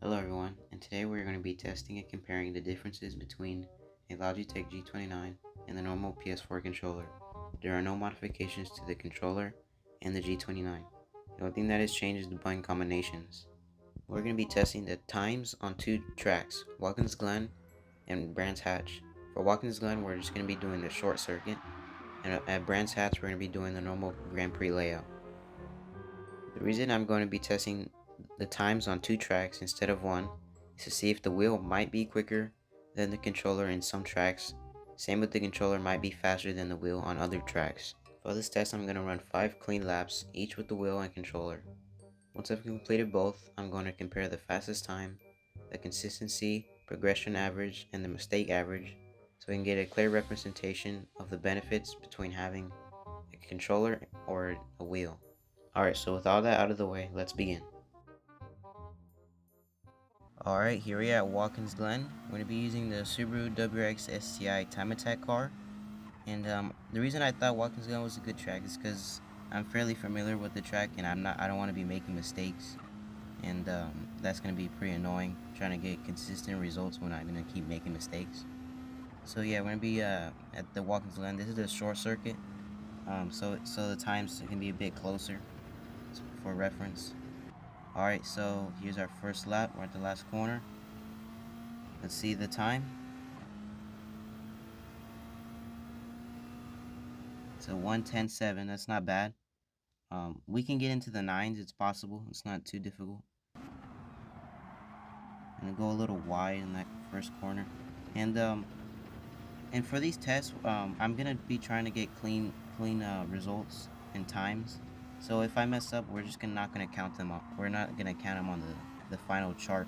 Hello everyone, and today we're going to be testing and comparing the differences between a Logitech G29 and the normal PS4 controller. There are no modifications to the controller and the G29. The only thing that has changed is the button combinations. We're going to be testing the times on two tracks, Watkins Glen and Brands Hatch. For Watkins Glen, we're just going to be doing the short circuit, and at Brands Hatch, we're going to be doing the normal Grand Prix layout. The reason I'm going to be testing the times on two tracks instead of one is to see if the wheel might be quicker than the controller in some tracks. Same with the controller might be faster than the wheel on other tracks. For this test, I'm going to run 5 clean laps, each with the wheel and controller. Once I've completed both, I'm going to compare the fastest time, the consistency, progression average, and the mistake average, so we can get a clear representation of the benefits between having a controller or a wheel. Alright, so with all that out of the way, let's begin. Alright, here we are at Watkins Glen. I'm going to be using the Subaru WRX STI Time Attack car. And the reason I thought Watkins Glen was a good track is because I'm fairly familiar with the track, and I don't want to be making mistakes. And that's going to be pretty annoying, trying to get consistent results when I'm going to keep making mistakes. So yeah, we're going to be at the Watkins Glen. This is a short circuit, so the times can be a bit closer for reference. Alright, so here's our first lap. We're at the last corner. Let's see the time. It's a 1:10.7. That's not bad. We can get into the nines. It's possible. It's not too difficult. I'm gonna go a little wide in that first corner. And for these tests, I'm gonna be trying to get clean results and times. So if I mess up, we're just not gonna count them up. We're not gonna count them on the final chart,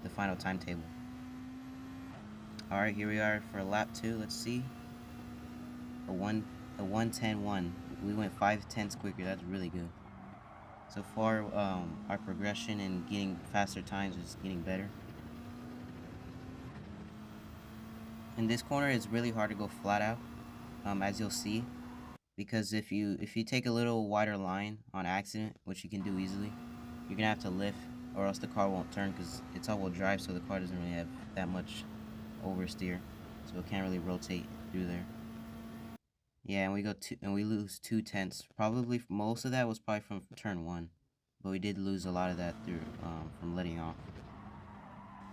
the final timetable. Alright, here we are for lap 2. Let's see. A 1:10.1. We went 5/10ths quicker. That's really good. So far, our progression and getting faster times is getting better. In this corner, it's really hard to go flat out, as you'll see, because if you take a little wider line on accident, which you can do easily, you're gonna have to lift, or else the car won't turn, because it's all-wheel drive, so the car doesn't really have that much oversteer, so it can't really rotate through there. Yeah, and we lose 2/10ths. Probably most of that was probably from turn 1, but we did lose a lot of that through from letting off.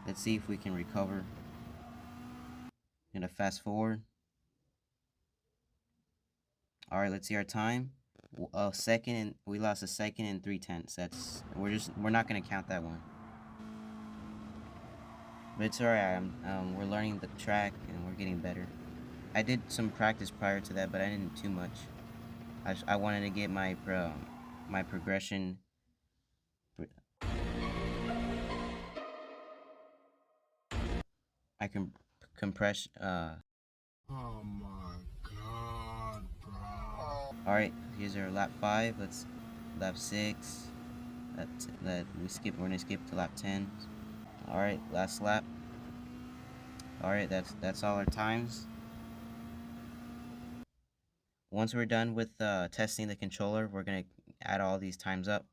Let's see if we can recover. Gonna fast forward. All right, let's see our time. We lost a second and 3/10ths. We're not gonna count that one. But it's alright. We're learning the track and we're getting better. I did some practice prior to that, but I didn't too much. I wanted to get my progression. I can compress. Oh my god, bro. All right, here's our lap 5. Let's lap 6. We're gonna skip to lap 10. All right, last lap. All right, that's all our times. Once we're done with testing the controller, we're gonna add all these times up.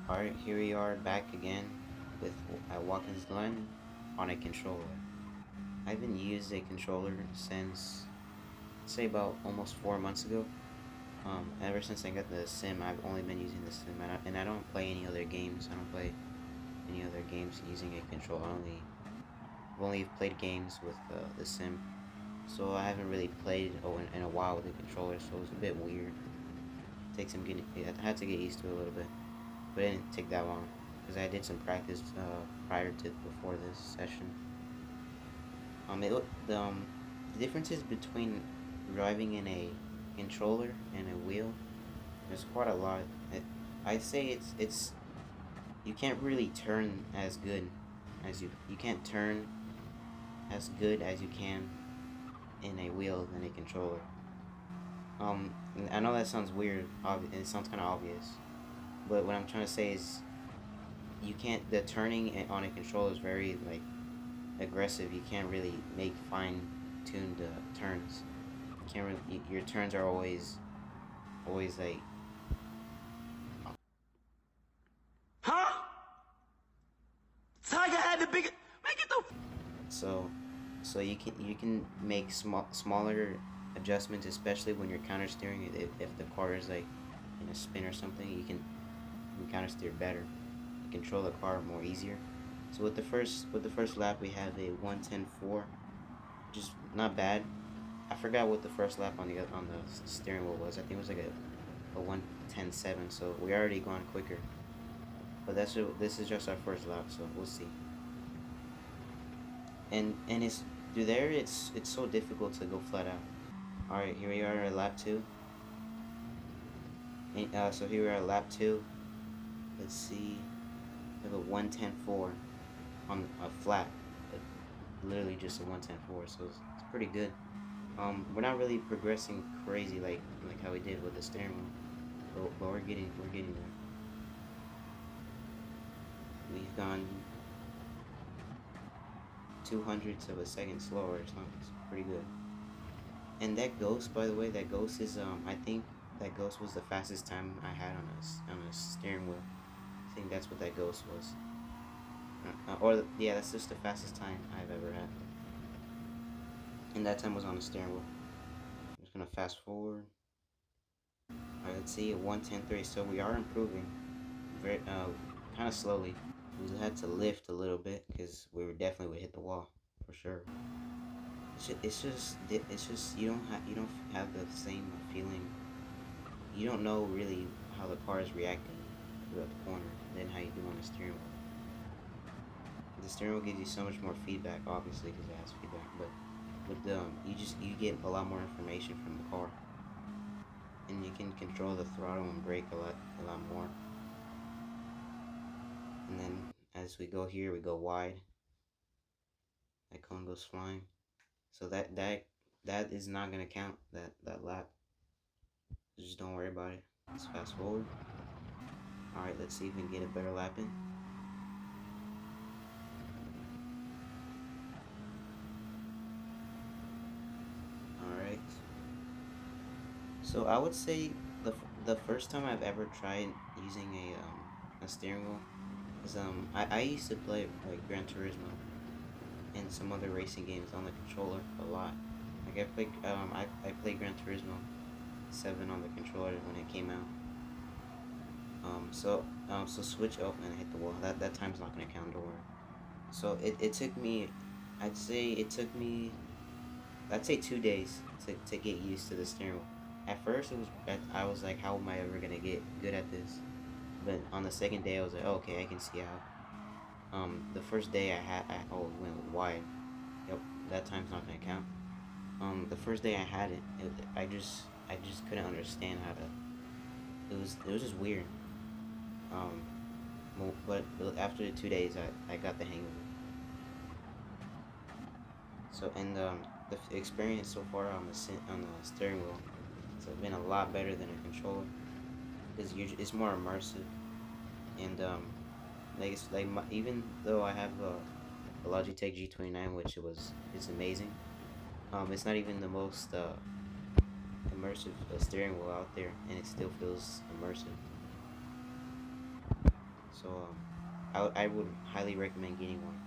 Alright, here we are back again with Watkins Glen on a controller. I haven't used a controller since, say, about almost 4 months ago. Ever since I got the Sim, I've only been using the Sim, and I don't play any other games. I don't play any other games using a controller. I've only played games with the Sim, so I haven't really played in a while with the controller, so it was a bit weird. I had to get used to it a little bit. But it didn't take that long because I did some practice before this session. The differences between driving in a controller and a wheel, there's quite a lot. I'd say it's you can't really turn as good as you can't turn as good as you can in a wheel than a controller. I know that sounds weird. It sounds kind of obvious. But what I'm trying to say is, the turning on a controller is very, like, aggressive. You can't really make fine-tuned turns. You can't really, your turns are always always like Huh? Tiger had the biggest. Make it the. so you can make smaller adjustments, especially when you're counter steering. If the car is like in a spin or something, you can counter steer better. You control the car more easier. So with the first lap, we have a 1:10.4, which is not bad. I forgot what the first lap on the steering wheel was. I think it was like a 1:10.7. So we already gone quicker. But this is just our first lap, so we'll see. And it's through there. It's so difficult to go flat out. All right, here we are at lap 2. And, so here we are at lap 2. Let's see. We have a 1:10.4 on a flat. Literally just a 1:10.4, so it's pretty good. We're not really progressing crazy like how we did with the steering wheel, but we're getting there. We've gone 200ths of a second slower. It's pretty good. And that ghost, by the way, that ghost is I think that ghost was the fastest time I had on a steering wheel. I think that's what that ghost was. Yeah, that's just the fastest time I've ever had. And that time was on the steering wheel. I'm just gonna fast forward. Alright, let's see, 1:10.3. So we are improving, very kind of slowly. We had to lift a little bit because we were definitely would hit the wall for sure. It's just you don't have the same feeling. You don't know really how the car is reacting throughout the corner than how you do on the steering wheel. The steering wheel gives you so much more feedback, obviously, because it has feedback. But with you get a lot more information from the car, and you can control the throttle and brake a lot more. And then as we go here, we go wide. That cone goes flying. So that is not gonna count that lap. Just don't worry about it. Let's fast forward. All right, let's see if we can get a better lap in. So I would say the first time I've ever tried using a steering wheel is I used to play like Gran Turismo and some other racing games on the controller a lot. Like I played Gran Turismo 7 on the controller when it came out. So switch up and hit the wall. That time's not gonna count, don't worry. So it took me, I'd say 2 days to get used to the steering wheel. At first, I was like, how am I ever gonna get good at this? But on the second day, I was like, oh, okay, I can see how. The first day I went wide. Yep, that time's not gonna count. The first day I had it, I just couldn't understand how to. It was just weird. But after the 2 days, I got the hang of it. So and the experience so far on the steering wheel, it's been a lot better than a controller because it's more immersive, and even though I have a Logitech G29, which is amazing, it's not even the most immersive steering wheel out there, and it still feels immersive. So I would highly recommend getting one.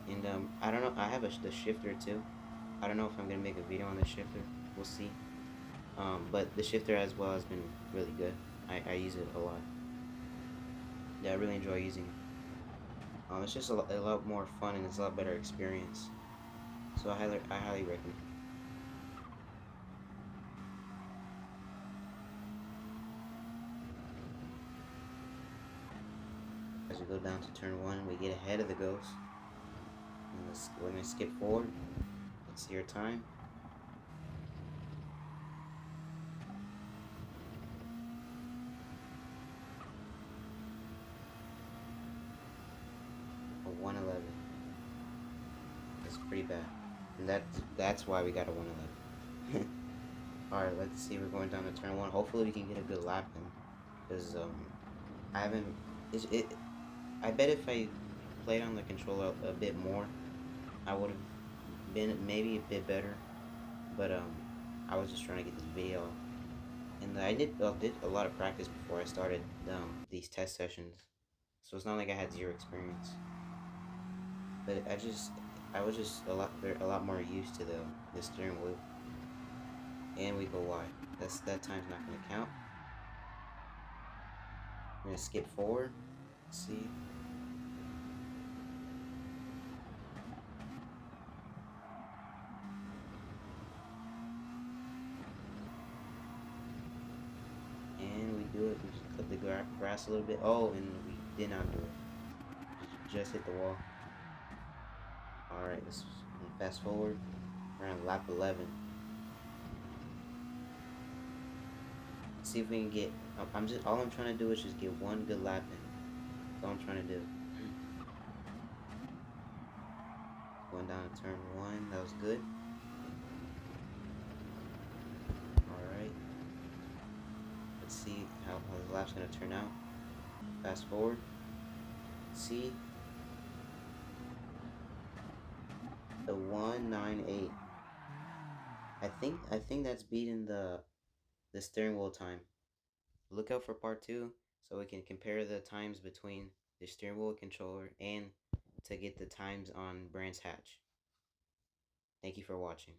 And I don't know, I have the shifter too. I don't know if I'm gonna make a video on the shifter. We'll see. But the shifter as well has been really good. I use it a lot. Yeah, I really enjoy using it. It's just a lot more fun, and it's a lot better experience. So I highly recommend. As we go down to turn 1, we get ahead of the ghost. And we're gonna skip forward. Let's see our time. A 1:11. That's pretty bad, and that's why we got a 1:11. All right, let's see. We're going down to turn 1. Hopefully, we can get a good lap in, because I haven't. I bet if I played on the controller a bit more, I would have been maybe a bit better. But I was just trying to get this video off. And I did a lot of practice before I started these test sessions, so it's not like I had zero experience. But I was just a lot more used to the steering wheel. And we go wide. That time's not gonna count. I'm gonna skip forward. See. And we do it. We just cut the grass a little bit. Oh, and we did not do it. Just hit the wall. Alright, let's fast forward. We're on lap 11. See if we can get. All I'm trying to do is just get one good lap in. That's all I'm trying to do. Going down to turn 1. That was good. Alright. Let's see how the lap's gonna turn out. Fast forward. See. The 198. I think that's beating the steering wheel time. Look out for part 2 so we can compare the times between the steering wheel controller and to get the times on Brands Hatch. Thank you for watching.